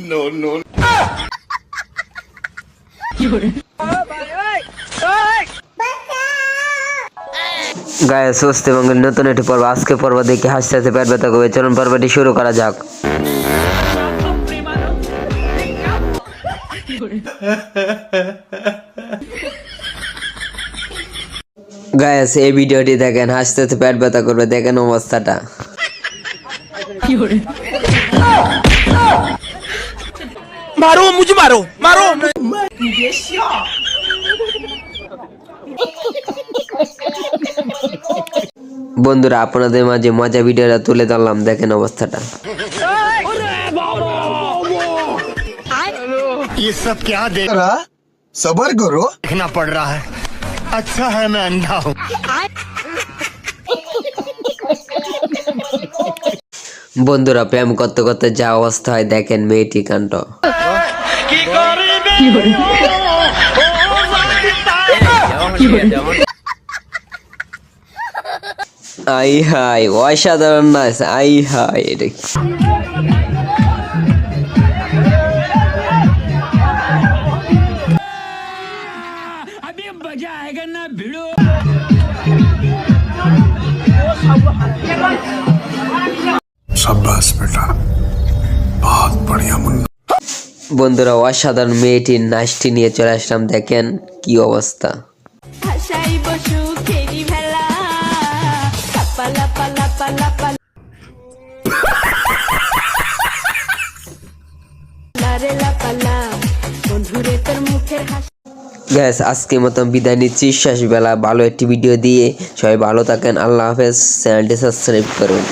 No, no. গায়ে সুস্থ এবং নতুন একটি পর্ব, আজকে পর্ব দেখে হাসতে হাসতে পেট ব্যথা করবে। চলুন পর্বটি শুরু করা যাক। গাইস এই ভিডিওটি দেখেন, হাসতে হাসতে পেট ব্যথা করবে, দেখেন অবস্থাটা। मारो मुझे, मारो मारो। বন্ধুরা আপনাদের মাঝে মজা ভিডিওটা তুলে ধরলাম, দেখেন অবস্থাটা। ये सब क्या देख रहा? सबर करो, देखना पड़ रहा है। अच्छा है मैं अंधा हूँ। বন্ধুরা প্রেম করতে করতে যা অবস্থা হয় দেখেন মেয়েটি কাণ্ড। আই হাই অসাধারণ নাচ, আই হাই এটা কি? शाबाश बेटा, बहुत बढ़िया मुन्ना। বন্ধুরা অসাধারণ মেয়েটির নাচটি নিয়ে চলে আসলাম, দেখেন কি অবস্থা। গ্যাস আজকের মতন বিদায় নিচ্ছি, শেষ বেলা ভালো একটি ভিডিও দিয়ে। সবাই ভালো থাকেন, আল্লাহ হাফেজ। চ্যানেলটি সাবস্ক্রাইব করুন।